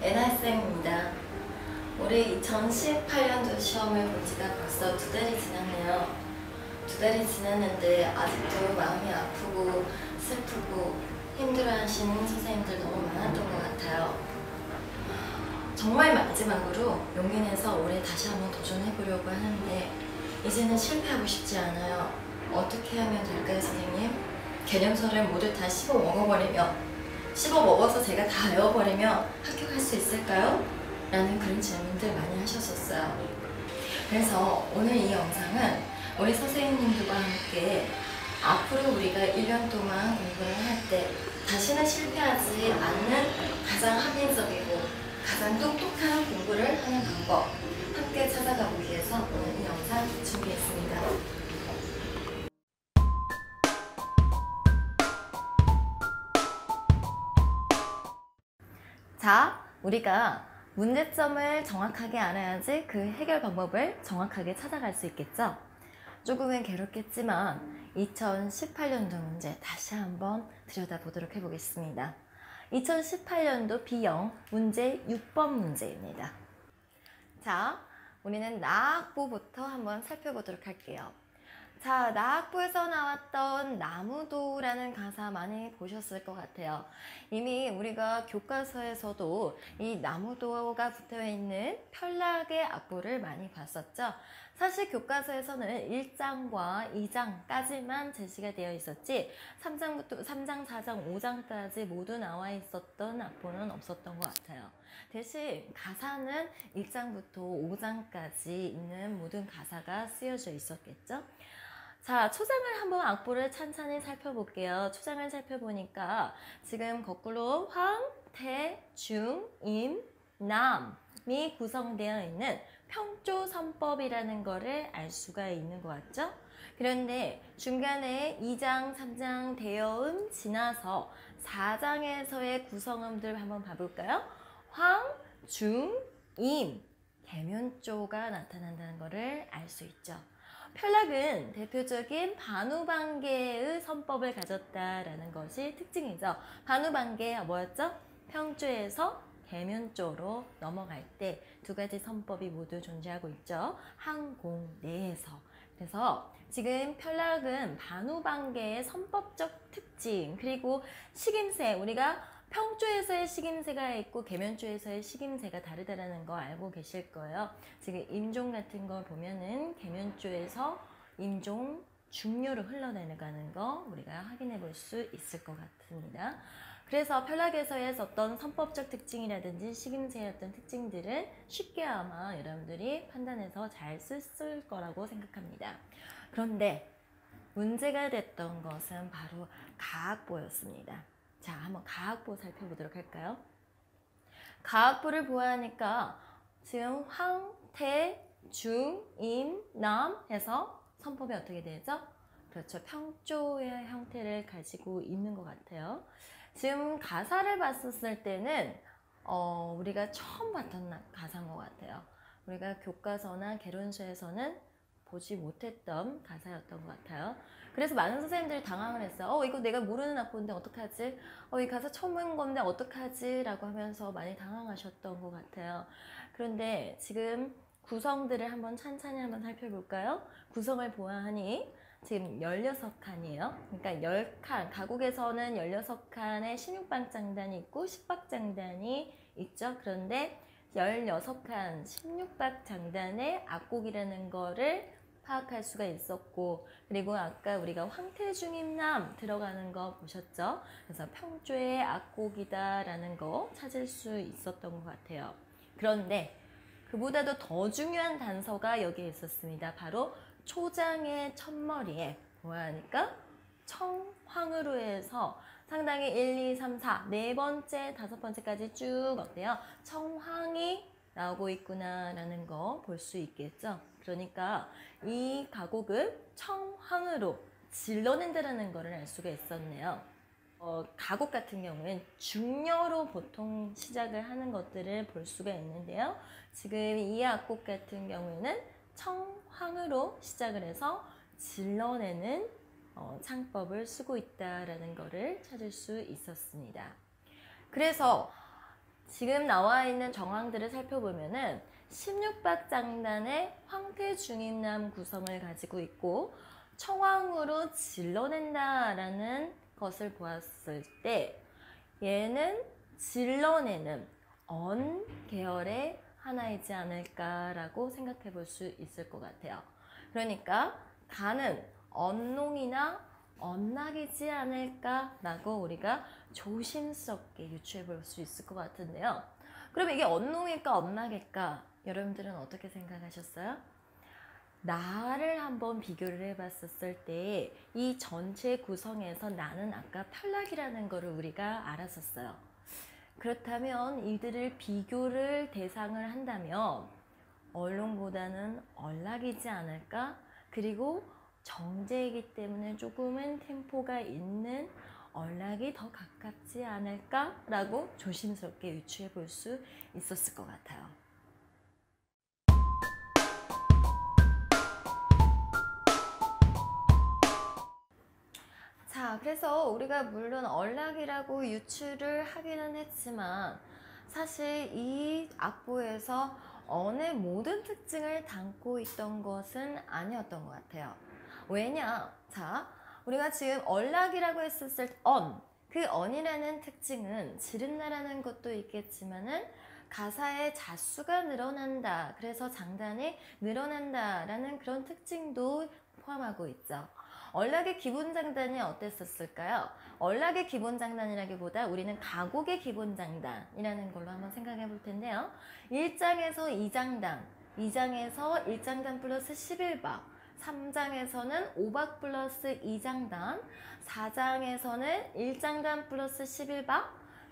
에나쌤입니다. 올해 2018년도 시험을 본 지가 벌써 2달이 지났네요. 2달이 지났는데 아직도 마음이 아프고 슬프고 힘들어하시는 선생님들 너무 많았던 것 같아요. 정말 마지막으로 용기 내서 올해 다시 한번 도전해보려고 하는데 이제는 실패하고 싶지 않아요. 어떻게 하면 될까요, 선생님? 개념서를 모두 다 씹어 먹어버리며 씹어 먹어서 제가 다 외워버리면 합격할 수 있을까요? 라는 그런 질문들 많이 하셨었어요. 그래서 오늘 이 영상은 우리 선생님들과 함께 앞으로 우리가 1년 동안 공부를 할 때 다시는 실패하지 않는 가장 합리적이고 가장 똑똑한 공부를 하는 방법 함께 찾아가보기 위해서 오늘 이 영상 준비했습니다. 자, 우리가 문제점을 정확하게 알아야지 그 해결 방법을 정확하게 찾아갈 수 있겠죠? 조금은 괴롭겠지만 2018년도 문제 다시 한번 들여다보도록 해보겠습니다. 2018년도 B형 문제 6번 문제입니다. 자, 우리는 나학부부터 한번 살펴보도록 할게요. 자, 나학부에서 나왔던 나무도라는 가사 많이 보셨을 것 같아요. 이미 우리가 교과서에서도 이 나무도가 붙어있는 편락의 악보를 많이 봤었죠. 사실 교과서에서는 1장과 2장까지만 제시가 되어 있었지 3장, 4장, 5장까지 모두 나와 있었던 악보는 없었던 것 같아요. 대신 가사는 1장부터 5장까지 있는 모든 가사가 쓰여져 있었겠죠. 자, 초장을 한번 악보를 찬찬히 살펴볼게요. 초장을 살펴보니까 지금 거꾸로 황, 태, 중, 임, 남이 구성되어 있는 평조선법이라는 거를 알 수가 있는 것 같죠? 그런데 중간에 2장, 3장 대여음 지나서 4장에서의 구성음들 한번 봐볼까요? 황, 중, 임, 계면조가 나타난다는 거를 알 수 있죠. 편락은 대표적인 반우반계의 선법을 가졌다라는 것이 특징이죠. 반우반계 뭐였죠? 평조에서 계면조로 넘어갈 때 두 가지 선법이 모두 존재하고 있죠. 항공 내에서. 그래서 지금 편락은 반우반계의 선법적 특징 그리고 식임새 우리가 평조에서의 식임새가 있고 계면조에서의 식임새가 다르다라는 거 알고 계실 거예요. 지금 임종 같은 걸 보면은 계면조에서 임종 중료로 흘러내려가는 거 우리가 확인해 볼 수 있을 것 같습니다. 그래서 편락에서의 어떤 선법적 특징이라든지 식임새의 어떤 특징들은 쉽게 아마 여러분들이 판단해서 잘 쓸 거라고 생각합니다. 그런데 문제가 됐던 것은 바로 가학보였습니다. 자, 한번 가학보 살펴보도록 할까요? 가학보를 보아하니까 지금 황, 태, 중, 임, 남 해서 선법이 어떻게 되죠? 그렇죠. 평조의 형태를 가지고 있는 것 같아요. 지금 가사를 봤었을 때는 우리가 처음 봤던 가사인 것 같아요. 우리가 교과서나 개론서에서는 보지 못했던 가사였던 것 같아요. 그래서 많은 선생님들이 당황을 했어요. 이거 내가 모르는 악보인데 어떡하지? 이 가사 처음 본 건데 어떡하지? 라고 하면서 많이 당황하셨던 것 같아요. 그런데 지금 구성들을 한번 찬찬히 한번 살펴볼까요? 구성을 보아하니 지금 16칸이에요. 그러니까 10칸, 가곡에서는 16칸의 16박장단이 있고 10박장단이 있죠. 그런데 16칸 16박장단의 악곡이라는 거를 파악할 수가 있었고 그리고 아까 우리가 황태중임남 들어가는 거 보셨죠? 그래서 평조의 악곡이다 라는 거 찾을 수 있었던 것 같아요. 그런데 그보다도 더 중요한 단서가 여기에 있었습니다. 바로 초장의 첫머리에 뭐하니까 청황으로 해서 상당히 1, 2, 3, 4 네 번째, 다섯 번째까지 쭉 어때요? 청황이 나오고 있구나 라는 거 볼 수 있겠죠. 그러니까 이 가곡을 청황으로 질러낸다라는 거를 알 수가 있었네요. 가곡 같은 경우는 중려로 보통 시작을 하는 것들을 볼 수가 있는데요. 지금 이 악곡 같은 경우에는 청황으로 시작을 해서 질러내는 창법을 쓰고 있다라는 것을 찾을 수 있었습니다. 그래서 지금 나와 있는 정황들을 살펴보면은 16박 장단의 황폐 중임남 구성을 가지고 있고 청황으로 질러낸다라는 것을 보았을 때 얘는 질러내는 언 계열의 하나이지 않을까라고 생각해 볼 수 있을 것 같아요. 그러니까 가는 언농이나 언락이지 않을까라고 우리가 조심스럽게 유추해 볼 수 있을 것 같은데요. 그럼 이게 언농일까 언락일까 여러분들은 어떻게 생각하셨어요? 나를 한번 비교를 해봤었을 때 이 전체 구성에서 나는 아까 탈락이라는 거를 우리가 알았었어요. 그렇다면 이들을 비교를 대상을 한다면 언론보다는 언락이지 않을까? 그리고 정제이기 때문에 조금은 템포가 있는 언락이 더 가깝지 않을까? 라고 조심스럽게 유추해 볼 수 있었을 것 같아요. 자, 그래서 우리가 물론 언락이라고 유추를 하기는 했지만 사실 이 악보에서 언의 모든 특징을 담고 있던 것은 아니었던 것 같아요. 왜냐? 자, 우리가 지금 언락이라고 했었을 때 그 언이라는 특징은 지른다라는 것도 있겠지만은 가사의 자수가 늘어난다. 그래서 장단이 늘어난다라는 그런 특징도 포함하고 있죠. 언락의 기본 장단이 어땠었을까요? 언락의 기본 장단이라기보다 우리는 가곡의 기본 장단이라는 걸로 한번 생각해 볼 텐데요. 1장에서 2장단, 2장에서 1장단 플러스 11박, 3장에서는 5박 플러스 2장단, 4장에서는 1장단 플러스 11박,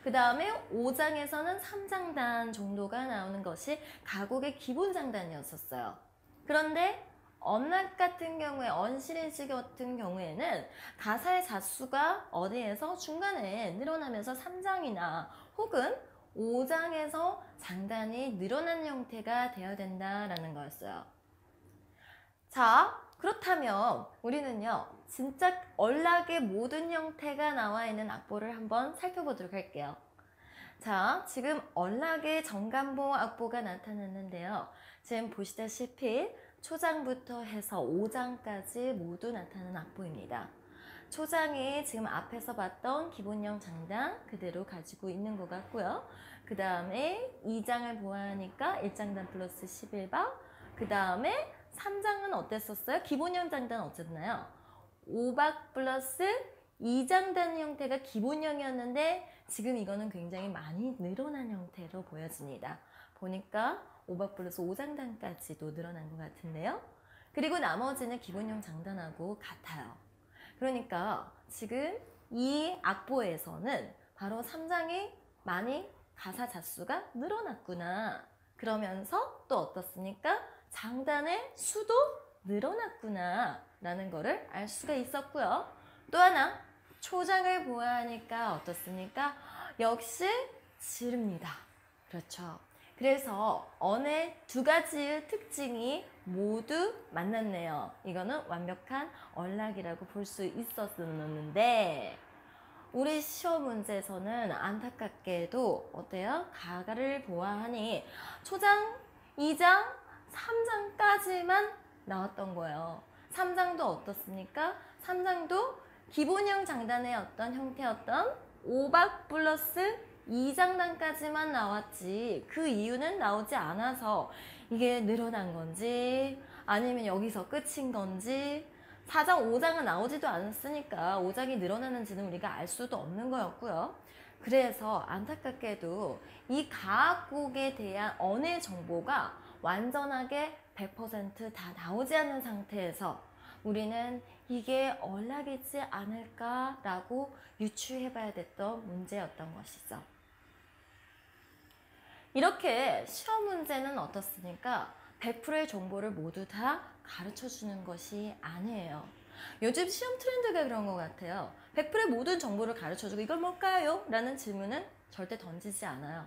그 다음에 5장에서는 3장단 정도가 나오는 것이 가곡의 기본 장단이었었어요. 그런데 언락 같은 경우에, 언시리즈 같은 경우에는 가사의 자수가 어디에서 중간에 늘어나면서 3장이나 혹은 5장에서 장단이 늘어난 형태가 되어야 된다라는 거였어요. 자, 그렇다면 우리는요, 진짜 언락의 모든 형태가 나와 있는 악보를 한번 살펴보도록 할게요. 자, 지금 언락의 정간보 악보가 나타났는데요. 지금 보시다시피 초장부터 해서 5장까지 모두 나타나는 악보입니다. 초장이 지금 앞에서 봤던 기본형 장단 그대로 가지고 있는 것 같고요. 그 다음에 2장을 보아하니까 1장단 플러스 11박, 그 다음에 3장은 어땠었어요? 기본형 장단 어쨌나요? 5박 플러스 2장단 형태가 기본형이었는데 지금 이거는 굉장히 많이 늘어난 형태로 보여집니다. 보니까 5박 플러스 5장단까지도 늘어난 것 같은데요. 그리고 나머지는 기본형 장단하고 같아요. 그러니까 지금 이 악보에서는 바로 3장이 많이 가사 자수가 늘어났구나. 그러면서 또 어떻습니까? 장단의 수도 늘어났구나 라는 거를 알 수가 있었고요. 또 하나 초장을 보아하니까 어떻습니까? 역시 지릅니다. 그렇죠. 그래서 언의 두 가지의 특징이 모두 만났네요. 이거는 완벽한 언락이라고 볼 수 있었는데 우리 시험 문제에서는 안타깝게도 어때요? 가가를 보아하니 초장, 2장, 3장까지만 나왔던 거예요. 3장도 어떻습니까? 3장도 기본형 장단의 어떤 형태였던 5박 플러스 2장단까지만 나왔지 그 이유는 나오지 않아서 이게 늘어난 건지 아니면 여기서 끝인 건지 4장, 5장은 나오지도 않았으니까 5장이 늘어나는지는 우리가 알 수도 없는 거였고요. 그래서 안타깝게도 이 가곡에 대한 언의 정보가 완전하게 100% 다 나오지 않는 상태에서 우리는 이게 언락이지 않을까라고 유추해봐야 됐던 문제였던 것이죠. 이렇게 시험 문제는 어떻습니까? 100%의 정보를 모두 다 가르쳐주는 것이 아니에요. 요즘 시험 트렌드가 그런 것 같아요. 100%의 모든 정보를 가르쳐주고 이걸 뭘까요? 라는 질문은 절대 던지지 않아요.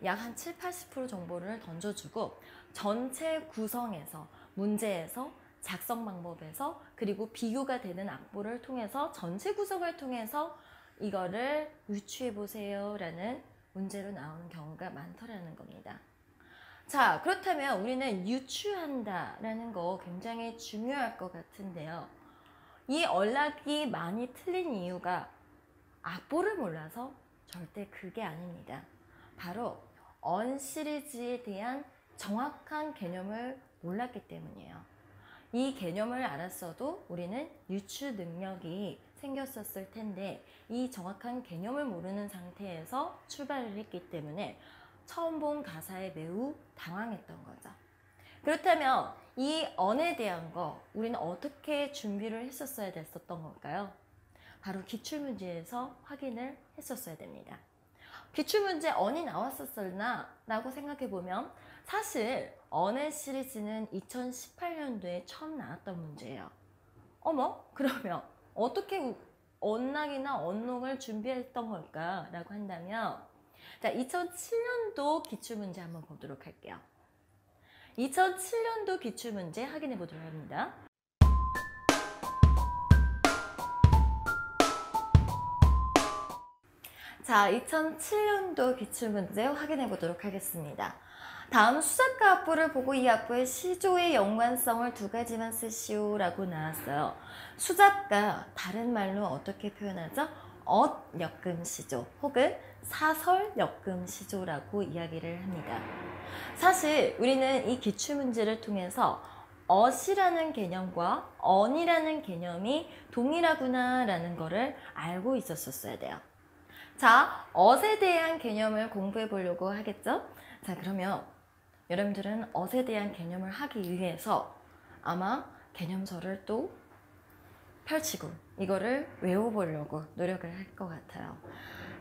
약 한 7, 80% 정보를 던져주고 전체 구성에서, 문제에서, 작성 방법에서 그리고 비교가 되는 악보를 통해서 전체 구성을 통해서 이거를 유추해 보세요 라는 문제로 나오는 경우가 많더라는 겁니다. 자, 그렇다면 우리는 유추한다 라는 거 굉장히 중요할 것 같은데요. 이 언락이 많이 틀린 이유가 악보를 몰라서 절대 그게 아닙니다. 바로 언 시리즈에 대한 정확한 개념을 몰랐기 때문이에요. 이 개념을 알았어도 우리는 유추 능력이 생겼었을 텐데 이 정확한 개념을 모르는 상태에서 출발을 했기 때문에 처음 본 가사에 매우 당황했던 거죠. 그렇다면 이 언에 대한 거 우리는 어떻게 준비를 했었어야 됐었던 걸까요? 바로 기출문제에서 확인을 했었어야 됩니다. 기출문제 언이 나왔었나 라고 생각해보면 사실 언의 시리즈는 2018년도에 처음 나왔던 문제예요. 어머? 그러면 어떻게 언락이나 언롱을 준비했던 걸까? 라고 한다면 자, 2007년도 기출문제 한번 보도록 할게요. 2007년도 기출문제 확인해 보도록 합니다. 자, 2007년도 기출문제 확인해 보도록 하겠습니다. 다음 수작과 악보를 보고 이 악보의 시조의 연관성을 두 가지만 쓰시오 라고 나왔어요. 수작가 다른 말로 어떻게 표현하죠? 엇엮음시조 혹은 사설엮음시조라고 이야기를 합니다. 사실 우리는 이 기출문제를 통해서 엇이라는 개념과 언이라는 개념이 동일하구나 라는 거를 알고 있었어야 돼요. 자, 엇에 대한 개념을 공부해 보려고 하겠죠? 자, 그러면 여러분들은 엇에 대한 개념을 하기 위해서 아마 개념서를 또 펼치고 이거를 외워보려고 노력을 할 것 같아요.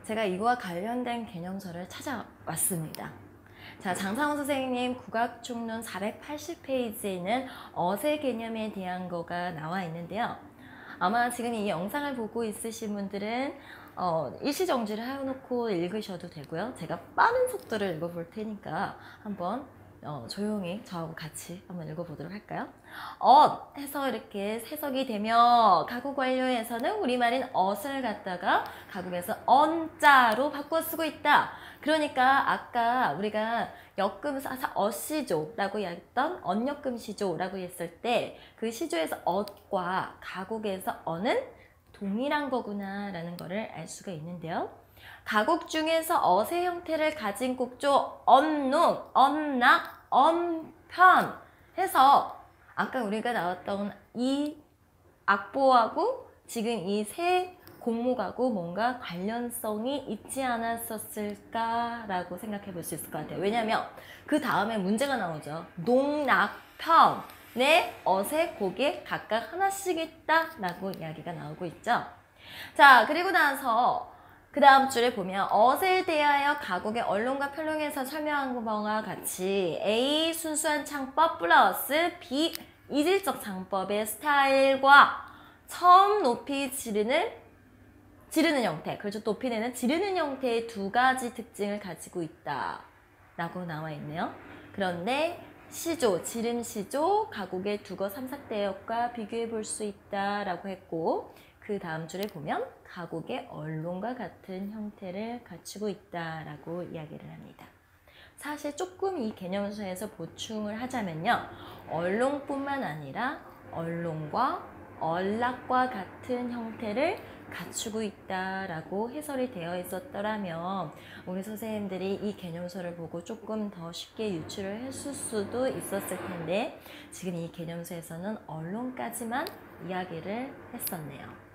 제가 이거와 관련된 개념서를 찾아왔습니다. 자, 장상훈 선생님 국악총론 480페이지에는 엇의 개념에 대한 거가 나와 있는데요. 아마 지금 이 영상을 보고 있으신 분들은 일시정지를 해놓고 읽으셔도 되고요. 제가 빠른 속도를 읽어볼 테니까 한번 조용히 저하고 같이 한번 읽어보도록 할까요? 해서 이렇게 해석이 되며 가국 완료에서는 우리말인 엇을 갖다가 가국에서 언자로 바꿔 쓰고 있다. 그러니까 아까 우리가 엇시조라고 했던 언역금시조라고 했을 때 그 시조에서 엇과 가국에서 언은 동일한 거구나 라는 거를 알 수가 있는데요. 가곡 중에서 어세 형태를 가진 곡조 언농, 언락, 언편 해서 아까 우리가 나왔던 이 악보하고 지금 이 세 곡목하고 뭔가 관련성이 있지 않았었을까라고 생각해 볼 수 있을 것 같아요. 왜냐하면 그 다음에 문제가 나오죠. 농락편의 어세 곡에 각각 하나씩 있다라고 이야기가 나오고 있죠. 자, 그리고 나서 그 다음 줄에 보면 엇에 대하여 가곡의 언론과 편론에서 설명한 것과 같이 A 순수한 창법 플러스 B 이질적 창법의 스타일과 처음 높이 지르는 형태, 그렇죠. 높이 내는 지르는 형태의 두 가지 특징을 가지고 있다 라고 나와 있네요. 그런데 시조, 지름시조, 가곡의 두거 삼삭대역과 비교해 볼 수 있다 라고 했고 그 다음 줄에 보면 가곡의 언론과 같은 형태를 갖추고 있다라고 이야기를 합니다. 사실 조금 이 개념서에서 보충을 하자면요. 언론뿐만 아니라 언론과 언락과 같은 형태를 갖추고 있다라고 해설이 되어 있었더라면 우리 선생님들이 이 개념서를 보고 조금 더 쉽게 유추를 했을 수도 있었을 텐데 지금 이 개념서에서는 언론까지만 이야기를 했었네요.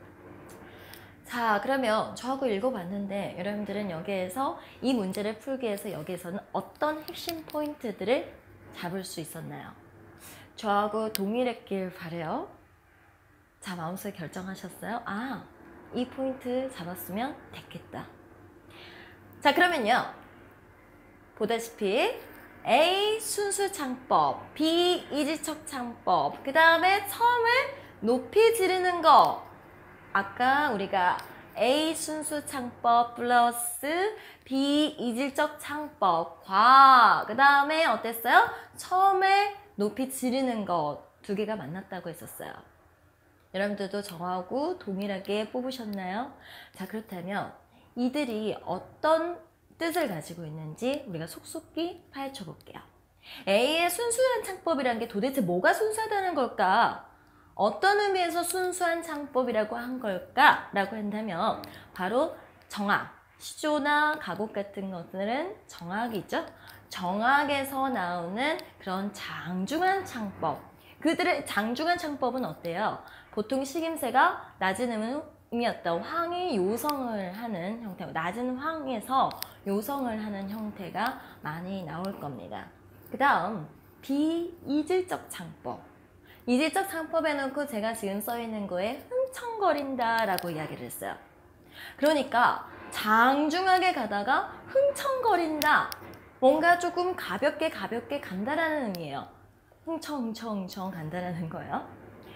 자, 그러면 저하고 읽어봤는데 여러분들은 여기에서 이 문제를 풀기 위해서 여기에서는 어떤 핵심 포인트들을 잡을 수 있었나요? 저하고 동일했길 바래요. 자, 마음속에 결정하셨어요? 아, 이 포인트 잡았으면 됐겠다. 자, 그러면요. 보다시피 A 순수 창법, B 이지척 창법, 그 다음에 처음을 높이 지르는 거. 아까 우리가 A 순수 창법 플러스 B 이질적 창법과 그 다음에 어땠어요? 처음에 높이 지르는 것 두 개가 만났다고 했었어요. 여러분들도 저하고 동일하게 뽑으셨나요? 자, 그렇다면 이들이 어떤 뜻을 가지고 있는지 우리가 속속히 파헤쳐 볼게요. A의 순수한 창법이란 게 도대체 뭐가 순수하다는 걸까? 어떤 의미에서 순수한 창법이라고 한 걸까? 라고 한다면 바로 정학, 시조나 가곡 같은 것들은 정학이죠. 정학에서 나오는 그런 장중한 창법. 그들의 장중한 창법은 어때요? 보통 식임새가 낮은 음이었던 황이 요성을 하는 형태, 낮은 황에서 요성을 하는 형태가 많이 나올 겁니다. 그 다음 비이질적 창법. 이질적 창법에 놓고 제가 지금 써 있는 거에 흥청거린다 라고 이야기를 했어요. 그러니까 장중하게 가다가 흥청거린다. 뭔가 조금 가볍게 간다라는 의미예요. 흥청 간다라는 거예요.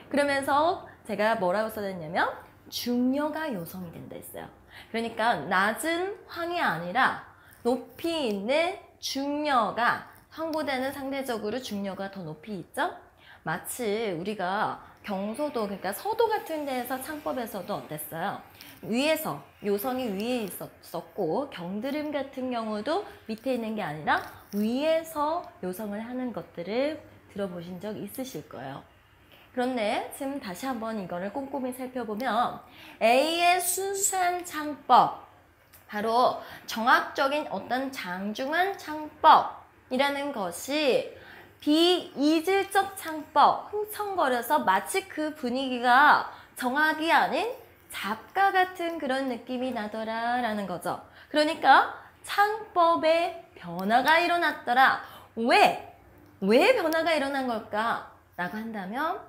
그러면서 제가 뭐라고 써냈냐면 중녀가 요성이 된다 했어요. 그러니까 낮은 황이 아니라 높이 있는 중녀가, 황보다는 상대적으로 중녀가 더 높이 있죠. 마치 우리가 경소도, 그러니까 서도 같은 데에서 창법에서도 어땠어요? 위에서, 요성이 위에 있었고 경드름 같은 경우도 밑에 있는 게 아니라 위에서 요성을 하는 것들을 들어보신 적 있으실 거예요. 그런데 지금 다시 한번 이거를 꼼꼼히 살펴보면 A의 순수한 창법, 바로 정학적인 어떤 장중한 창법이라는 것이 비이질적 창법, 흥청거려서 마치 그 분위기가 정학이 아닌 잡가 같은 그런 느낌이 나더라 라는 거죠. 그러니까 창법에 변화가 일어났더라. 왜 변화가 일어난 걸까? 라고 한다면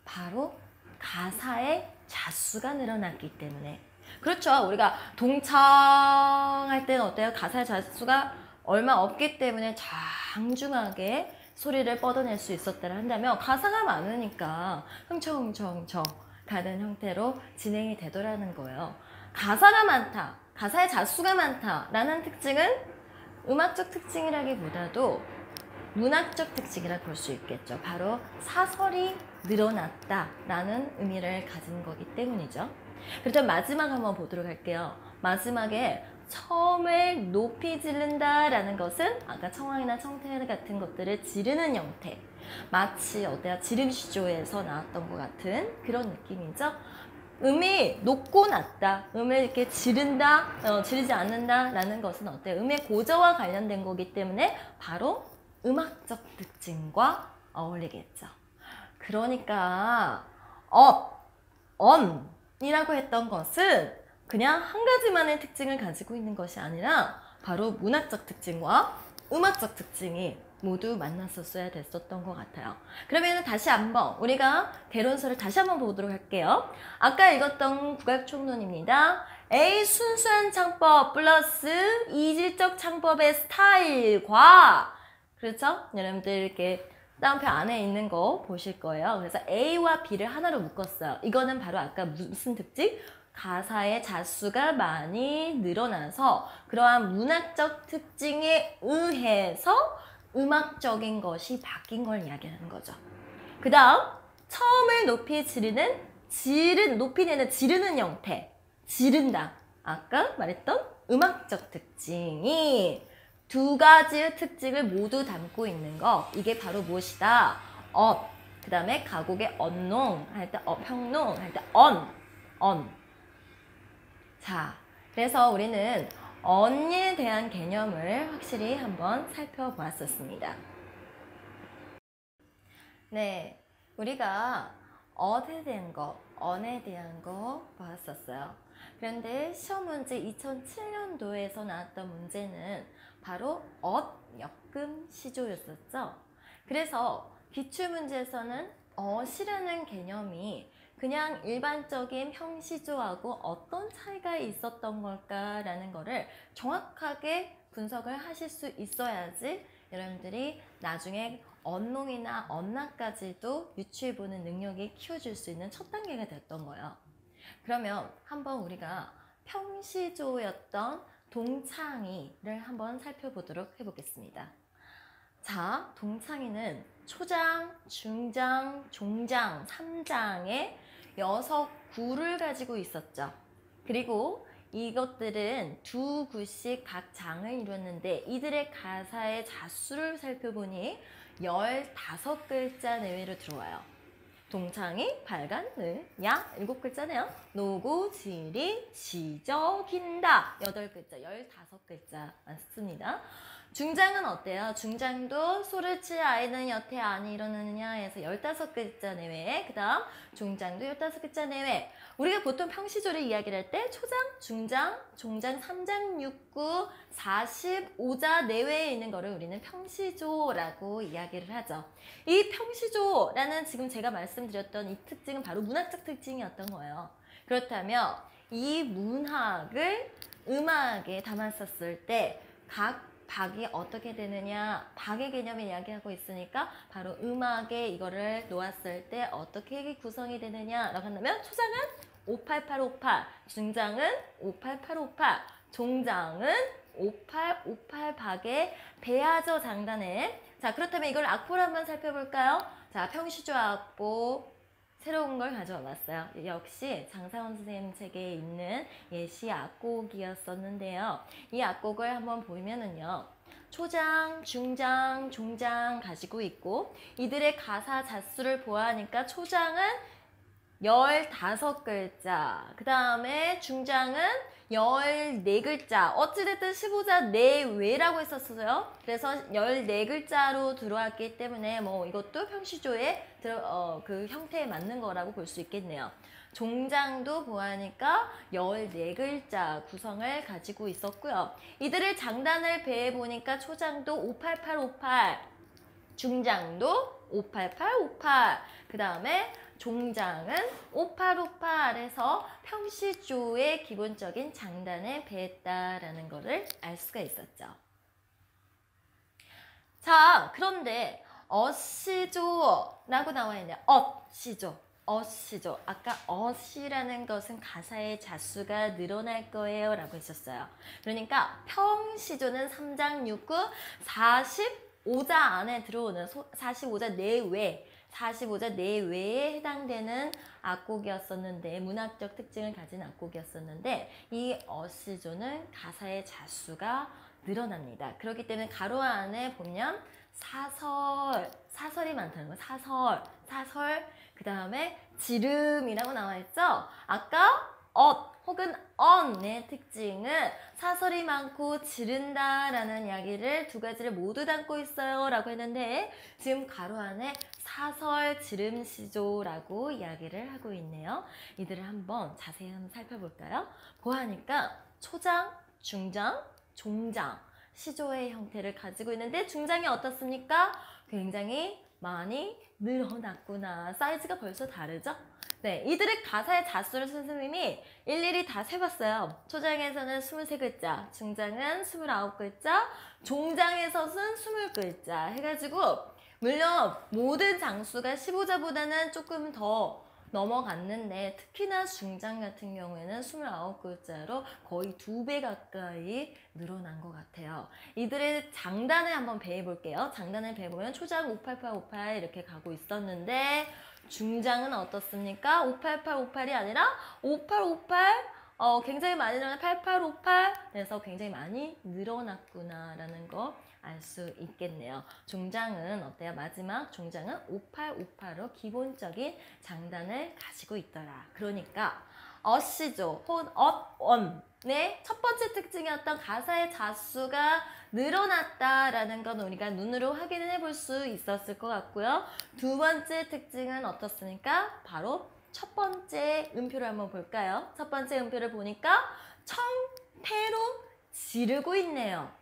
바로 가사의 자수가 늘어났기 때문에. 그렇죠. 우리가 동창할 때는 어때요? 가사의 자수가 얼마 없기 때문에 장중하게 소리를 뻗어낼 수 있었다라 한다면 가사가 많으니까 흥청흥청 가는 형태로 진행이 되더라는 거예요. 가사가 많다, 가사의 자수가 많다라는 특징은 음악적 특징이라기보다도 문학적 특징이라 볼 수 있겠죠. 바로 사설이 늘어났다라는 의미를 가진 거기 때문이죠. 그렇다면 마지막 한번 보도록 할게요. 마지막에 처음을 높이 지른다라는 것은 아까 청황이나 청태 같은 것들을 지르는 형태, 마치 어때요? 지름시조에서 나왔던 것 같은 그런 느낌이죠. 음이 높고 낮다, 음을 이렇게 지른다, 지르지 않는다라는 것은 어때요? 음의 고저와 관련된 거기 때문에 바로 음악적 특징과 어울리겠죠. 그러니까 이라고 했던 것은 그냥 한 가지만의 특징을 가지고 있는 것이 아니라 바로 문학적 특징과 음악적 특징이 모두 만났었어야 됐었던 것 같아요. 그러면 다시 한번 우리가 개론서를 다시 한번 보도록 할게요. 아까 읽었던 국악총론입니다. A 순수한 창법 플러스 이질적 창법의 스타일과, 그렇죠? 여러분들 이렇게 다운표 안에 있는 거 보실 거예요. 그래서 A와 B를 하나로 묶었어요. 이거는 바로 아까 무슨 특징? 가사의 자수가 많이 늘어나서 그러한 문학적 특징에 의해서 음악적인 것이 바뀐 걸 이야기하는 거죠. 그 다음 처음을 높이 높이 내는 지르는 형태, 지른다. 아까 말했던 음악적 특징이 두 가지의 특징을 모두 담고 있는 거, 이게 바로 무엇이다? 그 다음에 가곡의 언농 할 때 평농 할 때 언. 자, 그래서 우리는 언에 대한 개념을 확실히 한번 살펴보았었습니다. 네, 우리가 언에 대한 거 보았었어요. 그런데 시험 문제 2007년도에서 나왔던 문제는 바로 역금 시조였었죠. 그래서 기출문제에서는 어시라는 개념이 그냥 일반적인 평시조하고 어떤 차이가 있었던 걸까라는 거를 정확하게 분석을 하실 수 있어야지 여러분들이 나중에 언농이나 언락까지도 유추해보는 능력이 키워줄 수 있는 첫 단계가 됐던 거예요. 그러면 한번 우리가 평시조였던 동창이를 한번 살펴보도록 해보겠습니다. 자, 동창이는 초장, 중장, 종장, 삼장의 6구를 가지고 있었죠. 그리고 이것들은 두 구씩 각 장을 이루었는데 이들의 가사의 자수를 살펴보니 15글자 내외로 들어와요. 동창이, 발간, 을, 야 7글자네요. 노고, 지리, 지적인다 8글자, 15글자 맞습니다. 중장은 어때요? 중장도 소를 칠 아이는 여태 안이 일어나느냐 해서 15글자 내외. 그 다음 중장도 15글자 내외. 우리가 보통 평시조를 이야기를 할 때 초장, 중장, 종장 3장 6구 45자 내외에 있는 거를 우리는 평시조라고 이야기를 하죠. 이 평시조라는 지금 제가 말씀드렸던 이 특징은 바로 문학적 특징이었던 거예요. 그렇다면 이 문학을 음악에 담았었을 때 각 박이 어떻게 되느냐, 박의 개념을 이야기하고 있으니까 바로 음악에 이거를 놓았을 때 어떻게 구성이 되느냐라고 한다면 초장은 58858, 중장은 58858, 종장은 5858 박에 배하죠, 장단에. 자, 그렇다면 이걸 악보를 한번 살펴볼까요? 자, 평시조 악보 새로운 걸 가져와 봤어요. 역시 장사원 선생님 책에 있는 예시 악곡이었었는데요. 이 악곡을 한번 보면은요. 초장, 중장, 종장 가지고 있고 이들의 가사 자수를 보아하니까 초장은 15글자, 그 다음에 중장은 14글자, 어찌됐든 15자 내외라고 했었어요. 그래서 14글자로 들어왔기 때문에 뭐 이것도 평시조의 그 형태에 맞는 거라고 볼 수 있겠네요. 종장도 보아하니까 14글자 구성을 가지고 있었고요. 이들의 장단을 배해보니까 초장도 58858, 중장도 58858, 그 다음에 종장은 5858에서 평시조의 기본적인 장단에 배했다라는 것을 알 수가 있었죠. 자, 그런데 어시조라고 나와 있네요. 어시조, 어시조. 아까 어시라는 것은 가사의 자수가 늘어날 거예요 라고 했었어요. 그러니까 평시조는 3장 6구 45자 안에 들어오는 45자 내외, 45자 내외에 해당되는 악곡이었었는데, 문학적 특징을 가진 악곡이었었는데 이 어시조는 가사의 자수가 늘어납니다. 그렇기 때문에 가로 안에 보면 사설이 많다는 거예요. 사설, 그 다음에 지름이라고 나와 있죠. 아까 혹은 언의 특징은 사설이 많고 지른다라는 이야기를 두 가지를 모두 담고 있어요 라고 했는데 지금 가로 안에 사설 지름시조라고 이야기를 하고 있네요. 이들을 한번 자세히 한번 살펴볼까요? 보아하니까 초장, 중장, 종장, 시조의 형태를 가지고 있는데 중장이 어떻습니까? 굉장히 많이 늘어났구나. 사이즈가 벌써 다르죠? 네, 이들의 가사의 자수를 선생님이 일일이 다 세봤어요. 초장에서는 23글자, 중장은 29글자, 종장에서는 20글자 해가지고 물론 모든 장수가 15자보다는 조금 더 넘어갔는데 특히나 중장 같은 경우에는 29글자로 거의 2배 가까이 늘어난 것 같아요. 이들의 장단을 한번 배워볼게요. 장단을 배워보면 초장 58858 이렇게 가고 있었는데 중장은 어떻습니까? 58858이 아니라 5858 굉장히 많이 늘어난 8858 그래서 굉장히 많이 늘어났구나라는 거 알 수 있겠네요. 종장은 어때요? 마지막 종장은 5858로 기본적인 장단을 가지고 있더라. 그러니까 어시조 혹은 언의 첫 번째 특징이었던 가사의 자수가 늘어났다라는 건 우리가 눈으로 확인을 해볼 수 있었을 것 같고요. 두 번째 특징은 어떻습니까? 바로 첫 번째 음표를 한번 볼까요? 첫 번째 음표를 보니까 청태로 지르고 있네요.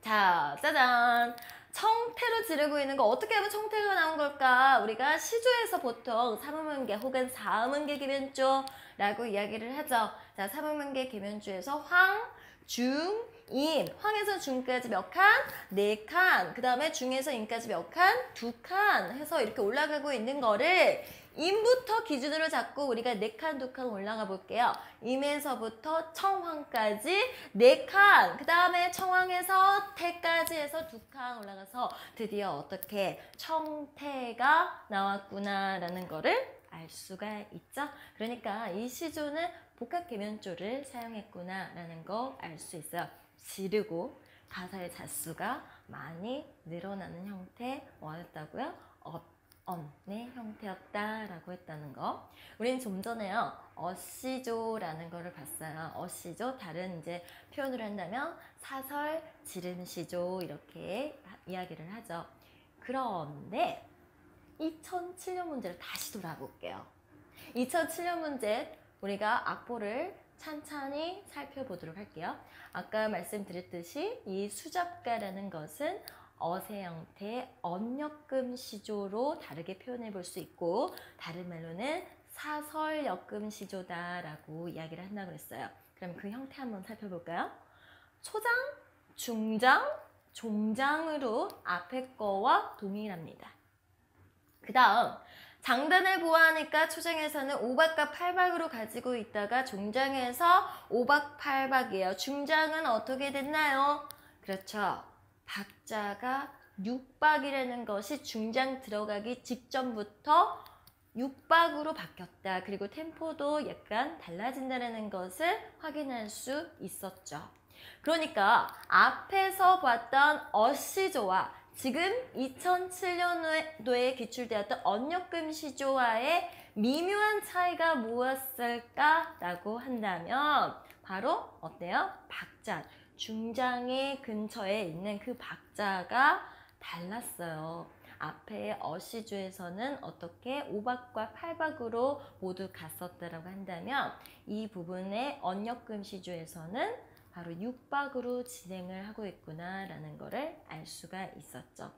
자, 짜잔! 청태로 지르고 있는 거 어떻게 하면 청태가 나온 걸까? 우리가 시조에서 보통 삼음문계 혹은 사음문계 계면조라고 이야기를 하죠. 자, 삼음문계 계면조에서 황, 중, 인. 황에서 중까지 몇 칸? 4칸. 그 다음에 중에서 인까지 몇 칸? 2칸 해서 이렇게 올라가고 있는 거를 임부터 기준으로 잡고 우리가 4칸, 2칸 올라가 볼게요. 임에서부터 청황까지 4칸. 그 다음에 청황에서 태까지 해서 2칸 올라가서 드디어 어떻게 청태가 나왔구나라는 거를 알 수가 있죠. 그러니까 이 시조는 복합 계면조를 사용했구나라는 거 알 수 있어요. 지르고 가사의 자수가 많이 늘어나는 형태 뭐였다고요? 언의 형태였다라고 했다는 거. 우린 좀 전에요. 어시조라는 거를 봤어요. 어시조, 다른 이제 표현으로 한다면 사설, 지름시조 이렇게 이야기를 하죠. 그런데 2007년 문제를 다시 돌아볼게요. 2007년 문제 우리가 악보를 찬찬히 살펴보도록 할게요. 아까 말씀드렸듯이 이 수잡가라는 것은 어세 형태의 언역금시조로 다르게 표현해 볼 수 있고, 다른 말로는 사설역금시조다라고 이야기를 한다고 그랬어요. 그럼 그 형태 한번 살펴볼까요? 초장, 중장, 종장으로 앞에 거와 동일합니다. 그 다음 장단을 보아하니까 초장에서는 5박과 8박으로 가지고 있다가 종장에서 5박 8박이에요. 중장은 어떻게 됐나요? 그렇죠. 박자가 6박이라는 것이 중장 들어가기 직전부터 6박으로 바뀌었다. 그리고 템포도 약간 달라진다는 것을 확인할 수 있었죠. 그러니까 앞에서 봤던 어시조와 지금 2007년도에 기출되었던 언역금시조와의 미묘한 차이가 무엇일까라고 한다면 바로 어때요? 박자, 중장의 근처에 있는 그 박자가 달랐어요. 앞에 어시조에서는 어떻게 5박과 8박으로 모두 갔었다라고 한다면 이 부분의 언역금시조에서는 바로 6박으로 진행을 하고 있구나라는 것을 알 수가 있었죠.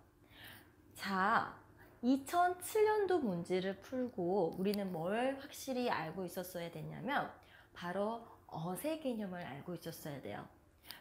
자, 2007년도 문제를 풀고 우리는 뭘 확실히 알고 있었어야 됐냐면 바로 어세 개념을 알고 있었어야 돼요.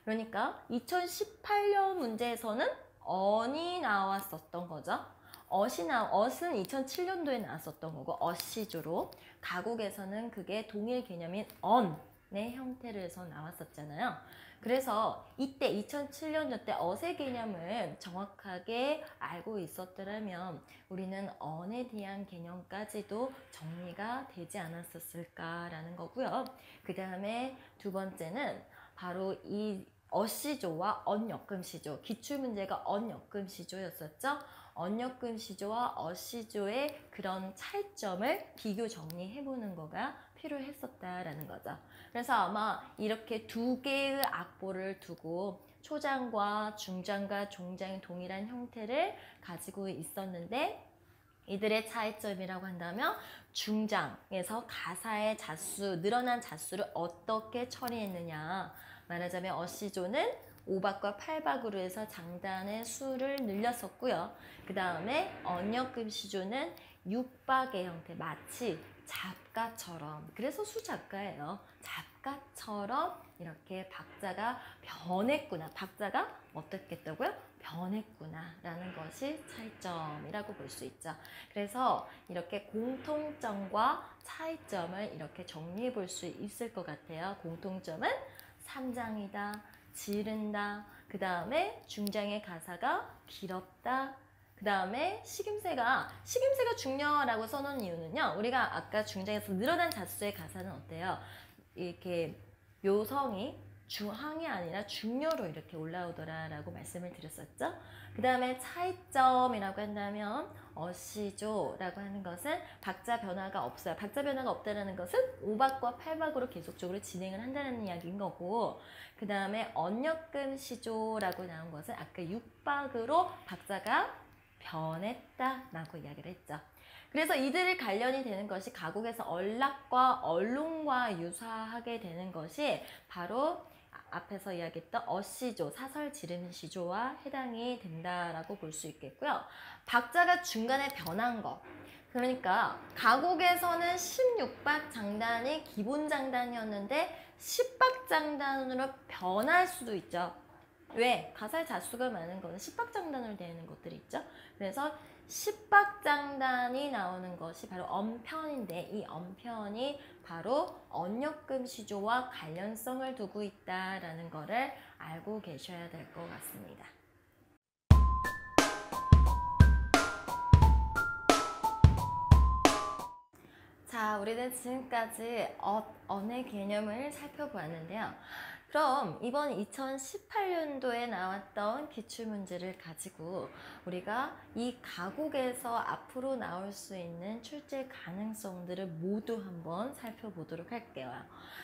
그러니까 2018년 문제에서는 언이 나왔었던 거죠. 어은 2007년도에 나왔었던 거고 어시조로, 가곡에서는 그게 동일 개념인 언의 형태를 해서 나왔었잖아요. 그래서 이때 2007년도 때 어세 개념을 정확하게 알고 있었더라면 우리는 언에 대한 개념까지도 정리가 되지 않았었을까라는 거고요. 그 다음에 두 번째는 바로 이 어시조와 언역금시조, 기출문제가 언역금시조였었죠. 언역금시조와 어시조의 그런 차이점을 비교 정리해보는 거가 필요했었다라는 거죠. 그래서 아마 이렇게 두 개의 악보를 두고 초장과 중장과 종장이 동일한 형태를 가지고 있었는데 이들의 차이점이라고 한다면 중장에서 가사의 자수, 늘어난 자수를 어떻게 처리했느냐. 말하자면 어시조는 5박과 8박으로 해서 장단의 수를 늘렸었고요. 그 다음에 언역금시조는 6박의 형태, 마치 잡가처럼, 그래서 수잡가예요. 잡가처럼 이렇게 박자가 변했구나. 박자가 어떻겠다고요? 변했구나 라는 것이 차이점이라고 볼 수 있죠. 그래서 이렇게 공통점과 차이점을 이렇게 정리해 볼 수 있을 것 같아요. 공통점은 3장이다, 지른다, 그 다음에 중장의 가사가 길었다, 그 다음에 식임새가 중요하라고 써놓은 이유는요. 우리가 아까 중장에서 늘어난 자수의 가사는 어때요? 이렇게 묘성이 주항이 아니라 중요로 이렇게 올라오더라라고 말씀을 드렸었죠. 그 다음에 차이점이라고 한다면 어시조라고 하는 것은 박자 변화가 없어요. 박자 변화가 없다는 것은 5박과 8박으로 계속적으로 진행을 한다는 이야기인 거고, 그 다음에 언역금시조라고 나온 것은 아까 6박으로 박자가 변했다라고 이야기를 했죠. 그래서 이들이 관련이 되는 것이 가곡에서 얼락과 얼롱과 유사하게 되는 것이 바로 앞에서 이야기했던 어시조, 사설 지름시조와 해당이 된다라고 볼 수 있겠고요. 박자가 중간에 변한 거. 그러니까 가곡에서는 16박 장단이 기본 장단이었는데 10박 장단으로 변할 수도 있죠. 왜? 가사의 자수가 많은 거는 10박 장단으로 되어 있는 것들이 있죠. 그래서 10박 장단이 나오는 것이 바로 언편인데 이 언편이 바로 언역금시조와 관련성을 두고 있다라는 거를 알고 계셔야 될 것 같습니다. 자, 우리 우리는 지금까지 언의 개념을 살펴보았는데요. 그럼 이번 2018년도에 나왔던 기출문제를 가지고 우리가 이 가곡에서 앞으로 나올 수 있는 출제 가능성들을 모두 한번 살펴보도록 할게요.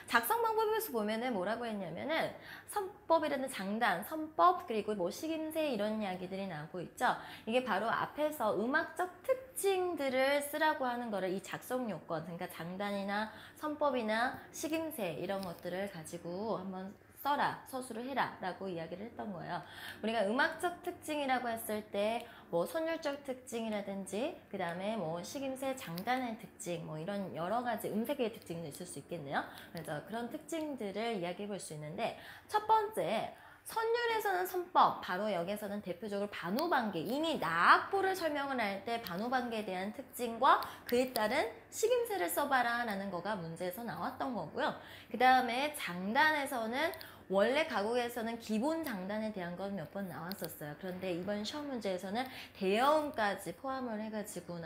작성 방법에서 보면은 뭐라고 했냐면은 선법이라는 장단, 선법, 그리고 뭐 식임새 이런 이야기들이 나오고 있죠. 이게 바로 앞에서 음악적 특징들을 쓰라고 하는 거를 이 작성 요건, 그러니까 장단이나 선법이나 식임새 이런 것들을 가지고 한번 써라, 서술을 해라 라고 이야기를 했던 거예요. 우리가 음악적 특징이라고 했을 때 뭐 선율적 특징이라든지 그 다음에 뭐 식임새 장단의 특징 뭐 이런 여러 가지 음색의 특징도 있을 수 있겠네요. 그래서 그런 특징들을 이야기해 볼 수 있는데 첫 번째 선율에서는 선법, 바로 여기에서는 대표적으로 반우반개, 이미 나악보를 설명을 할 때 반우반개에 대한 특징과 그에 따른 식임새를 써봐라 라는 거가 문제에서 나왔던 거고요. 그 다음에 장단에서는 원래 가곡에서는 기본 장단에 대한 건 몇 번 나왔었어요. 그런데 이번 시험 문제에서는 대여음까지 포함을 해가지고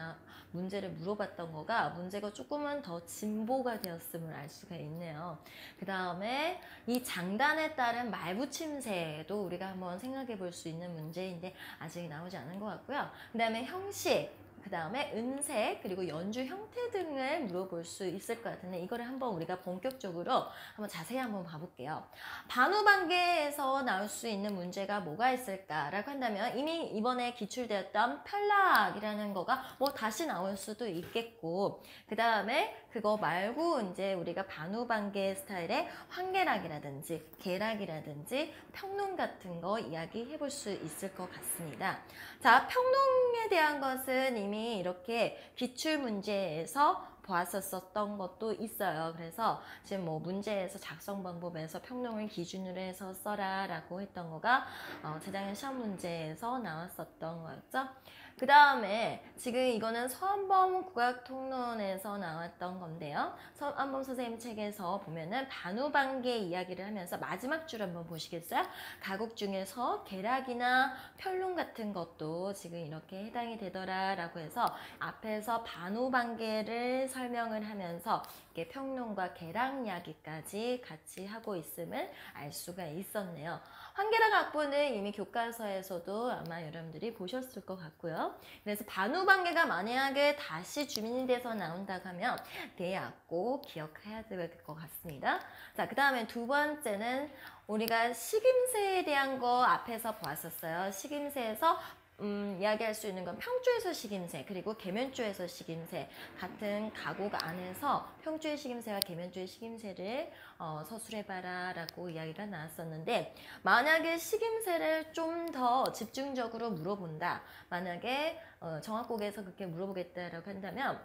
문제를 물어봤던 거가 문제가 조금은 더 진보가 되었음을 알 수가 있네요. 그 다음에 이 장단에 따른 말붙임새도 우리가 한번 생각해 볼 수 있는 문제인데 아직 나오지 않은 것 같고요. 그 다음에 형식, 그 다음에 음색, 그리고 연주 형태 등을 물어볼 수 있을 것 같은데 이거를 한번 우리가 본격적으로 한번 자세히 한번 봐볼게요. 반우반개에서 나올 수 있는 문제가 뭐가 있을까라고 한다면 이미 이번에 기출되었던 편락이라는 거가 뭐 다시 나올 수도 있겠고 그 다음에 그거 말고 이제 우리가 반우반개 스타일의 환계락이라든지 계락이라든지 평론 같은 거 이야기해 볼 수 있을 것 같습니다. 자, 평론에 대한 것은 이미 이렇게 기출 문제에서 보았었던 것도 있어요. 그래서 지금 뭐 문제에서 작성 방법에서 평론을 기준으로 해서 써라 라고 했던 거가 재작년 시험 문제에서 나왔었던 거였죠. 그 다음에 지금 이거는 서한범 국악통론에서 나왔던 건데요. 서한범 선생님 책에서 보면은 반우반개 이야기를 하면서 마지막 줄 한번 보시겠어요? 가곡 중에서 계락이나 편론 같은 것도 지금 이렇게 해당이 되더라 라고 해서 앞에서 반우반개를 설명을 하면서 이렇게 평론과 계락 이야기까지 같이 하고 있음을 알 수가 있었네요. 환계락 악보는 이미 교과서에서도 아마 여러분들이 보셨을 것 같고요. 그래서 반우반개가 만약에 다시 주민이 돼서 나온다고 하면 대악보 기억해야 될 것 같습니다. 자, 그 다음에 두 번째는 우리가 식임새에 대한 거 앞에서 보았었어요. 식임새에서 이야기할 수 있는 건 평주에서 식임새 그리고 계면주에서 식임새 같은 가곡 안에서 평주의 식임새와 계면주의 식임새를 서술해봐라 라고 이야기가 나왔었는데 만약에 식임새를 좀 더 집중적으로 물어본다. 만약에 정학곡에서 그렇게 물어보겠다라고 한다면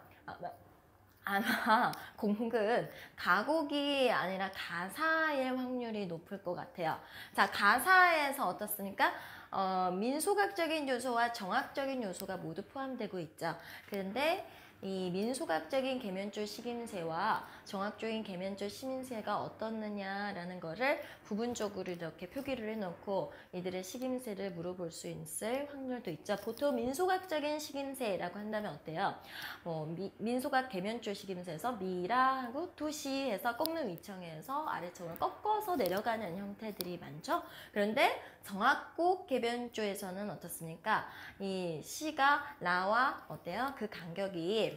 아마 공은 가곡이 아니라 가사의 확률이 높을 것 같아요. 자, 가사에서 어떻습니까? 민소각적인 요소와 정학적인 요소가 모두 포함되고 있죠. 그런데 이 민소각적인 계면줄 식임새와 정학적인 계면줄 식임새가 어떻느냐라는 거를 부분적으로 이렇게 표기를 해놓고 이들의 식임새를 물어볼 수 있을 확률도 있죠. 보통 민소각적인 식임새라고 한다면 어때요? 민소각 계면줄 식임새에서 미라하고 도시에서 꺾는 위청에서 아래쪽으로 꺾어서 내려가는 형태들이 많죠. 그런데 정학곡 계면줄에서는 어떻습니까? 이 시가 라와 어때요? 그 간격이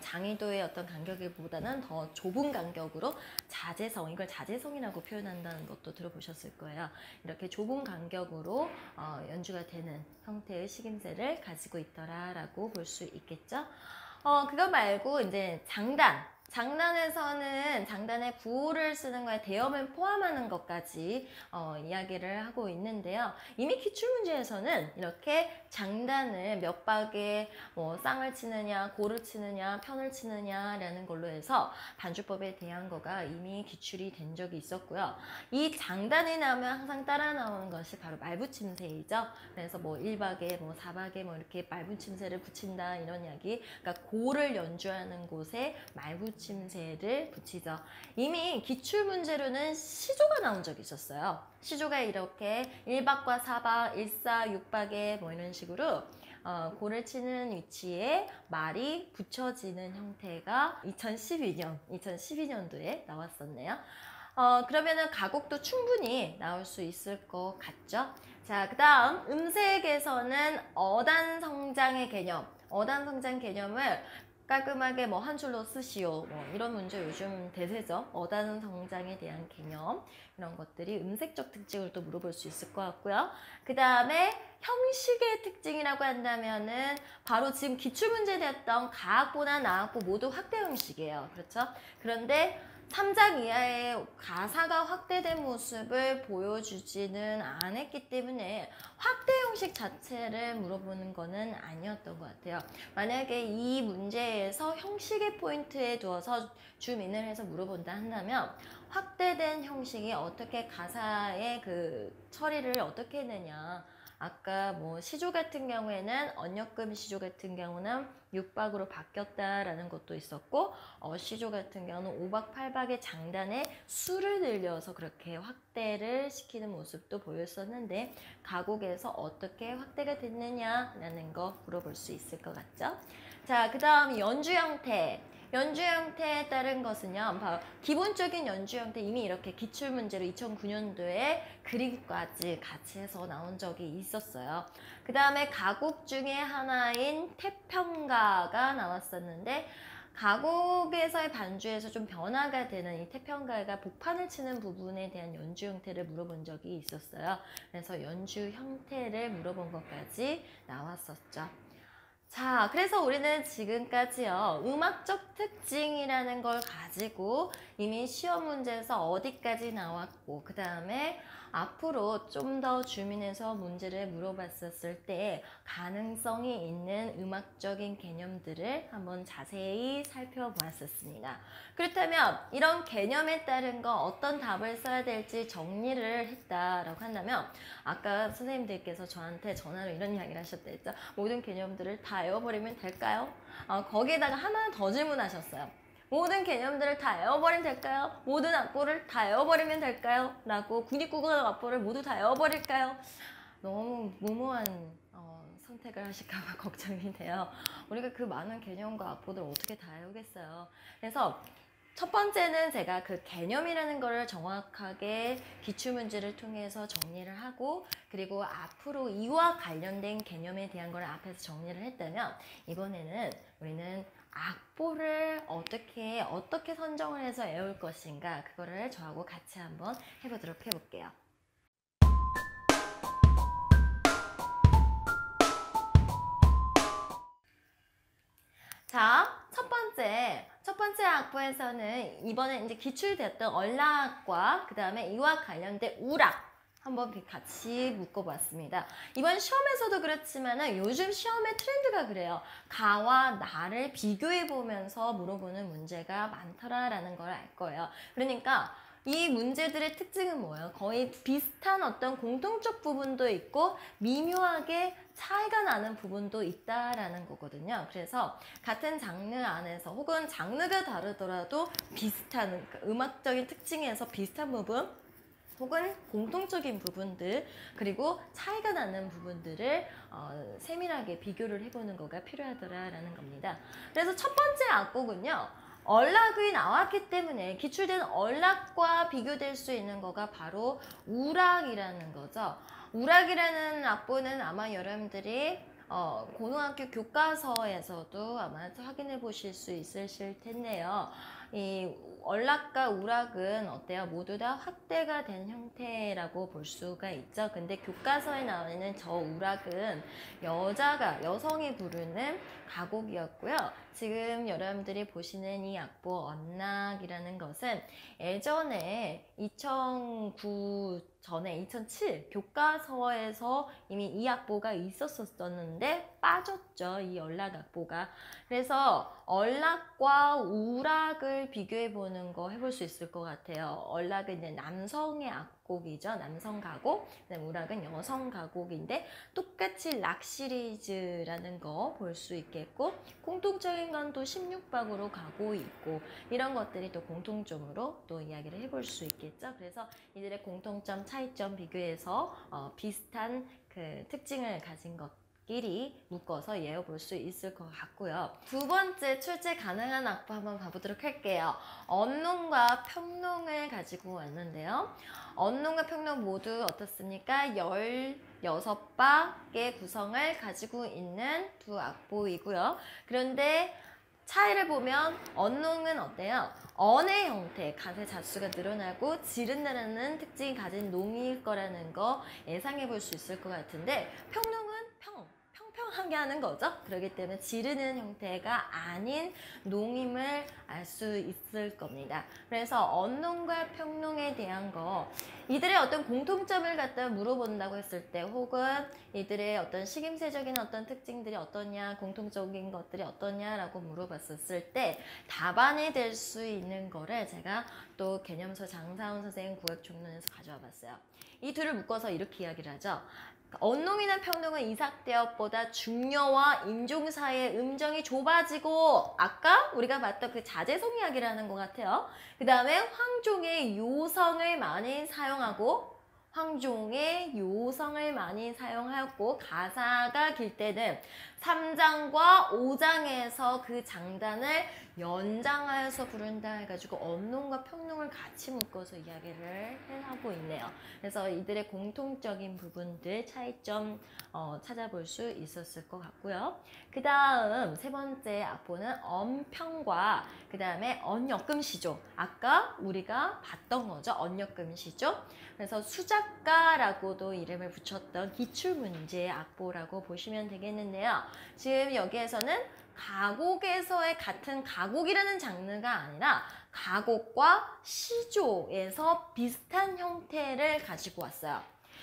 장의도의 어떤 간격보다는 더 좁은 간격으로 자재성, 이걸 자재성이라고 표현한다는 것도 들어보셨을 거예요. 이렇게 좁은 간격으로 연주가 되는 형태의 식임새를 가지고 있더라라고 볼 수 있겠죠. 그거 말고 이제 장단에서는 장단의 구호를 쓰는 거에 대여음을 포함하는 것까지 이야기를 하고 있는데요. 이미 기출문제에서는 이렇게 장단을 몇 박에 쌍을 치느냐, 고를 치느냐, 편을 치느냐라는 걸로 해서 반주법에 대한 거가 이미 기출이 된 적이 있었고요. 이 장단이 나오면 항상 따라 나오는 것이 바로 말붙임새이죠. 그래서 1박에 4박에 이렇게 말붙임새를 붙인다 이런 이야기. 그러니까 고를 연주하는 곳에 말붙임새를 붙이죠. 이미 기출문제로는 시조가 나온 적이 있었어요. 시조가 이렇게 1박과 4박, 1사, 6박에 이런 식으로 고를 치는 위치에 말이 붙여지는 형태가 2012년도에 나왔었네요. 그러면은 가곡도 충분히 나올 수 있을 것 같죠? 자, 그 다음 음색에서는 어단 성장의 개념, 어단 성장 개념을 깔끔하게 뭐 한 줄로 쓰시오, 뭐 이런 문제 요즘 대세죠. 어단 성장에 대한 개념, 이런 것들이 음색적 특징을 또 물어볼 수 있을 것 같고요. 그 다음에 형식의 특징이라고 한다면은 바로 지금 기출문제 되었던 가학보나 나학보 모두 확대 형식이에요. 그렇죠? 그런데 3장 이하의 가사가 확대된 모습을 보여주지는 않았기 때문에 확대 형식 자체를 물어보는 거는 아니었던 것 같아요. 만약에 이 문제에서 형식의 포인트에 두어서 줌인을 해서 물어본다 한다면 확대된 형식이 어떻게 가사의 그 처리를 어떻게 했느냐. 아까 뭐 시조 같은 경우에는 언역금 시조 같은 경우는 6박으로 바뀌었다라는 것도 있었고 시조 같은 경우는 5박 8박의 장단에 수를 늘려서 그렇게 확대를 시키는 모습도 보였었는데 가곡에서 어떻게 확대가 됐느냐라는 거 물어볼 수 있을 것 같죠? 자, 그 다음 연주 형태. 연주 형태에 따른 것은요, 바로 기본적인 연주 형태 이미 이렇게 기출문제로 2009년도에 그림까지 같이 해서 나온 적이 있었어요. 그 다음에 가곡 중에 하나인 태평가가 나왔었는데 가곡에서의 반주에서 좀 변화가 되는 이 태평가가 복판을 치는 부분에 대한 연주 형태를 물어본 적이 있었어요. 그래서 연주 형태를 물어본 것까지 나왔었죠. 자, 그래서 우리는 지금까지요, 음악적 특징이라는 걸 가지고 이미 시험 문제에서 어디까지 나왔고, 그 다음에 앞으로 좀 더 주민에서 문제를 물어봤었을 때 가능성이 있는 음악적인 개념들을 한번 자세히 살펴보았었습니다. 그렇다면 이런 개념에 따른 거 어떤 답을 써야 될지 정리를 했다라고 한다면 아까 선생님들께서 저한테 전화로 이런 이야기를 하셨다 했죠. 모든 개념들을 다 외워버리면 될까요? 거기에다가 하나 더 질문하셨어요. 모든 개념들을 다 외워버리면 될까요? 모든 악보를 다 외워버리면 될까요? 라고 국립국어 악보를 모두 다 외워버릴까요? 너무 무모한 선택을 하실까봐 걱정이 돼요. 우리가 그 많은 개념과 악보들 어떻게 다 외우겠어요. 그래서 첫 번째는 제가 그 개념이라는 거를 정확하게 기출문제를 통해서 정리를 하고 그리고 앞으로 이와 관련된 개념에 대한 걸 앞에서 정리를 했다면 이번에는 우리는 악보를 어떻게 선정을 해서 외울 것인가 그거를 저하고 같이 한번 해보도록 해볼게요. 자, 첫 번째 악보에서는 이번에 이제 기출되었던 얼락과 그 다음에 이와 관련된 우락 한번 같이 묶어봤습니다. 이번 시험에서도 그렇지만은 요즘 시험의 트렌드가 그래요. 가와 나를 비교해보면서 물어보는 문제가 많더라라는 걸 알 거예요. 그러니까 이 문제들의 특징은 뭐예요? 거의 비슷한 어떤 공통적 부분도 있고 미묘하게 차이가 나는 부분도 있다라는 거거든요. 그래서 같은 장르 안에서 혹은 장르가 다르더라도 비슷한 그러니까 음악적인 특징에서 비슷한 부분 혹은 공통적인 부분들 그리고 차이가 나는 부분들을 세밀하게 비교를 해보는 거가 필요하더라라는 겁니다. 그래서 첫 번째 악곡은요. 얼락이 나왔기 때문에 기출된 얼락과 비교될 수 있는 거가 바로 우락이라는 거죠. 우락이라는 악보는 아마 여러분들이 고등학교 교과서에서도 아마 확인해 보실 수 있으실 텐데요. 이 얼락과 우락은 어때요? 모두 다 확대가 된 형태라고 볼 수가 있죠. 근데 교과서에 나오는 저 우락은 여성이 부르는 가곡이었고요. 지금 여러분들이 보시는 이 악보 언락이라는 것은 예전에 2009 전에 2007 교과서에서 이미 이 악보가 있었었는데 빠졌죠. 이 얼락 악보가. 그래서 얼락과 우락을 비교해 보는 거 해볼 수 있을 것 같아요. 얼락은 이제 남성의 악곡이죠. 남성 가곡. 그다음에 우락은 여성 가곡인데 똑같이 락 시리즈라는 거 볼 수 있겠고 공통적인 건 또 16박으로 가고 있고 이런 것들이 또 공통점으로 또 이야기를 해볼 수 있겠죠. 그래서 이들의 공통점, 차이점 비교해서 비슷한 그 특징을 가진 것 끼리 묶어서 외워볼 수 있을 것 같고요. 두 번째 출제 가능한 악보 한번 봐보도록 할게요. 언농과 평농을 가지고 왔는데요. 언농과 평농 모두 어떻습니까? 16박의 구성을 가지고 있는 두 악보이고요. 그런데 차이를 보면 언농은 어때요? 언의 형태, 가세 자수가 늘어나고 지른다는 특징이 가진 농일 거라는 거 예상해 볼 수 있을 것 같은데 평농은 평평하게 하는 거죠. 그렇기 때문에 지르는 형태가 아닌 농임을 알 수 있을 겁니다. 그래서 언농과 평농에 대한 거 이들의 어떤 공통점을 갖다 물어본다고 했을 때 혹은 이들의 어떤 식임새적인 어떤 특징들이 어떠냐 공통적인 것들이 어떠냐라고 물어봤었을 때 답안이 될 수 있는 거를 제가 또 개념서 장사훈 선생님 구획총론에서 가져와 봤어요. 이 둘을 묶어서 이렇게 이야기를 하죠. 언농이나 평농은 이삭대업보다 중려와 인종 사이의 음정이 좁아지고 아까 우리가 봤던 그 자제성 이야기를 하는 것 같아요. 그 다음에 황종의 요성을 많이 사용하고 사용하였고 가사가 길 때는 3장과 5장에서 그 장단을 연장하여서 부른다 해가지고 언농과 평농을 같이 묶어서 이야기를 하고 있네요. 그래서 이들의 공통적인 부분들 차이점 찾아볼 수 있었을 것 같고요. 그 다음 세 번째 악보는 언평과 그 다음에 언역금시조. 아까 우리가 봤던 거죠. 언역금시조. 그래서 수작가라고도 이름을 붙였던 기출문제의 악보라고 보시면 되겠는데요. 지금 여기에서는 가곡에서의 같은 가곡이라는 장르가 아니라 가곡과 시조에서 비슷한 형태를 가지고 왔어요.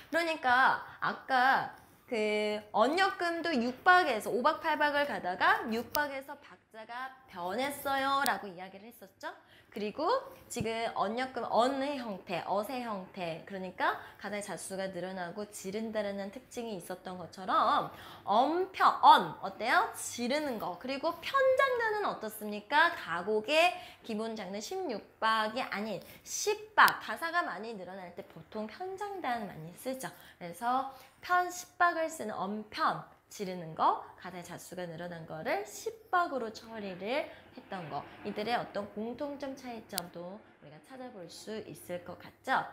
그러니까 아까 그 언역금도 6박에서 5박 8박을 가다가 6박에서 박자가 변했어요 라고 이야기를 했었죠. 그리고 지금 언역금 언의 형태, 어의 형태 그러니까 가사의 자수가 늘어나고 지른다라는 특징이 있었던 것처럼 언 어때요? 지르는 거. 그리고 편장단은 어떻습니까? 가곡의 기본 장르 16박이 아닌 10박 가사가 많이 늘어날 때 보통 편장단 많이 쓰죠. 그래서 10박을 쓰는 언편 지르는 거, 가사의 자수가 늘어난 거를 10박으로 처리를 했던 거. 이들의 어떤 공통점 차이점도 우리가 찾아볼 수 있을 것 같죠?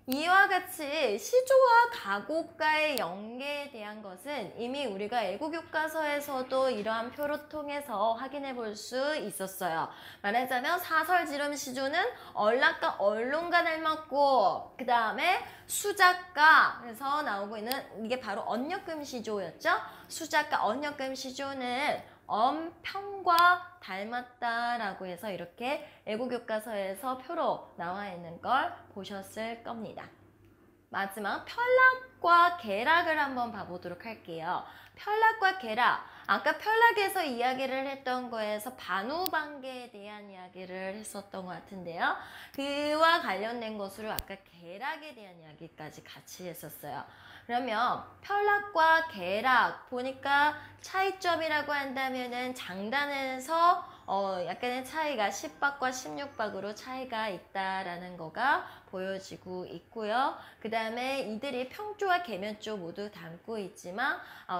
이와 같이 시조와 가곡과의 연계에 대한 것은 이미 우리가 애국교과서에서도 이러한 표를 통해서 확인해 볼 수 있었어요. 말하자면 사설지름 시조는 언락과 언론과 닮았고 그 다음에 수작가 그래서 나오고 있는 이게 바로 언역금 시조였죠. 수작가 언역금 시조는 언평과 닮았다라고 해서 이렇게 애국교과서에서 표로 나와 있는 걸 보셨을 겁니다. 마지막 편락과 계락을 한번 봐보도록 할게요. 편락과 계락, 아까 편락에서 이야기를 했던 거에서 반우반계에 대한 이야기를 했었던 것 같은데요. 그와 관련된 것으로 아까 계락에 대한 이야기까지 같이 했었어요. 그러면 편락과 계락 보니까 차이점이라고 한다면은 장단에서 약간의 차이가 10박과 16박으로 차이가 있다라는 거가 보여지고 있고요. 그 다음에 이들이 평조와 계면조 모두 담고 있지만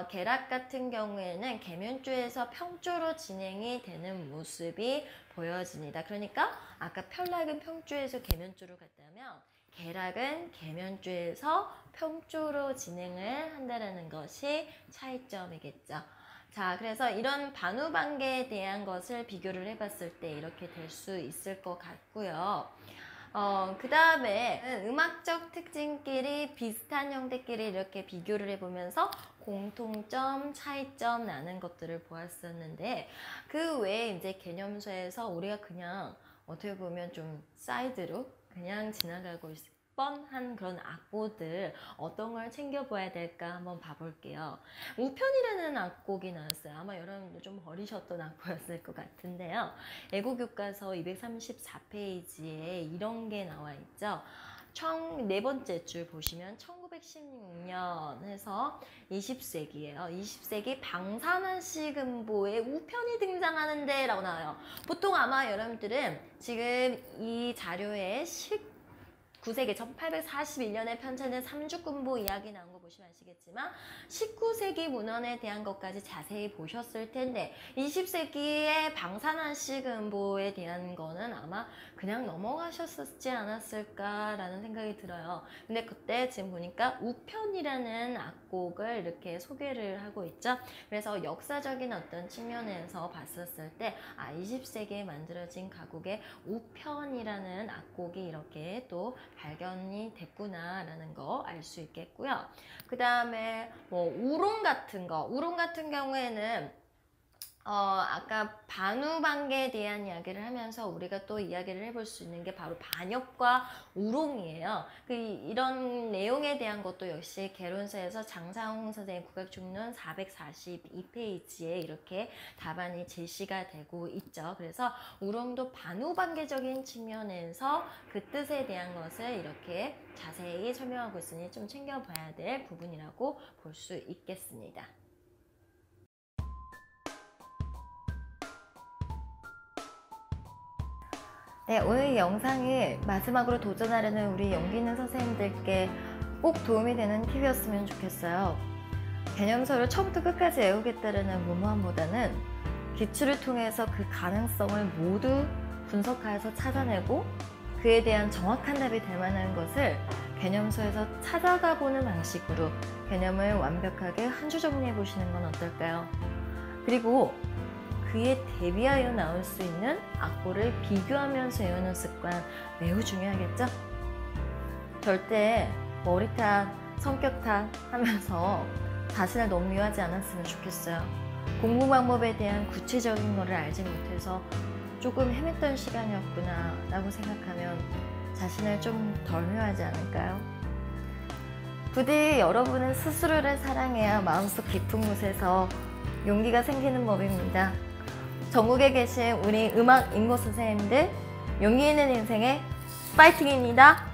계락 같은 경우에는 계면조에서 평조로 진행이 되는 모습이 보여집니다. 그러니까 아까 편락은 평조에서 계면조로 갔다면 계락은 계면조에서 평조로 진행을 한다는 것이 차이점이겠죠. 자, 그래서 이런 반우반계에 대한 것을 비교를 해봤을 때 이렇게 될 수 있을 것 같고요. 그 다음에 음악적 특징끼리 비슷한 형태끼리 이렇게 비교를 해보면서 공통점, 차이점 나는 것들을 보았었는데 그 외에 이제 개념서에서 우리가 그냥 어떻게 보면 좀 사이드로 그냥 지나가고 있을 뻔한 그런 악보들 어떤 걸 챙겨봐야 될까 한번 봐볼게요. 우편이라는 악곡이 나왔어요. 아마 여러분도 좀 버리셨던 악보였을 것 같은데요. 애국교과서 234페이지에 이런 게 나와 있죠. 네 번째 줄 보시면 1916년 해서 20세기예요. 20세기 방산환시 금보에 우편이 등장하는데 라고 나와요. 보통 아마 여러분들은 지금 이 자료에 19세기 1841년에 편찬된 삼주금보 이야기 나온 거 보시면 보시면 아시겠지만 19세기 문헌에 대한 것까지 자세히 보셨을 텐데 20세기의 방산환시금보에 대한 거는 아마 그냥 넘어가셨었지 않았을까라는 생각이 들어요. 근데 그때 지금 보니까 우편이라는 악곡을 이렇게 소개를 하고 있죠. 그래서 역사적인 어떤 측면에서 봤었을 때 20세기에 만들어진 가곡의 우편이라는 악곡이 이렇게 또 발견이 됐구나라는 거 알 수 있겠고요. 그 다음에 뭐 우롱 같은 경우에는 아까 반우반개에 대한 이야기를 하면서 우리가 또 이야기를 해볼 수 있는 게 바로 반역과 우롱이에요. 이런 내용에 대한 것도 역시 개론서에서 장상홍 선생님 국악중론 442페이지에 이렇게 답안이 제시가 되고 있죠. 그래서 우롱도 반우반개적인 측면에서 그 뜻에 대한 것을 이렇게 자세히 설명하고 있으니 좀 챙겨봐야 될 부분이라고 볼 수 있겠습니다. 네, 오늘 영상을 마지막으로 도전하려는 우리 연기 있는 선생님들께 꼭 도움이 되는 팁이었으면 좋겠어요. 개념서를 처음부터 끝까지 외우겠다는 무모함보다는 기출을 통해서 그 가능성을 모두 분석하여서 찾아내고 그에 대한 정확한 답이 될 만한 것을 개념서에서 찾아가 보는 방식으로 개념을 완벽하게 한 줄 정리해 보시는 건 어떨까요? 그리고 그에 대비하여 나올 수 있는 악보를 비교하면서 외우는 습관 매우 중요하겠죠? 절대 머리 탓, 성격 탓 하면서 자신을 너무 미워하지 않았으면 좋겠어요. 공부 방법에 대한 구체적인 거를 알지 못해서 조금 헤맸던 시간이었구나 라고 생각하면 자신을 좀 덜 미워하지 않을까요? 부디 여러분은 스스로를 사랑해야 마음속 깊은 곳에서 용기가 생기는 법입니다. 전국에 계신 우리 음악 인고 선생님들, 용기 있는 인생의 파이팅입니다.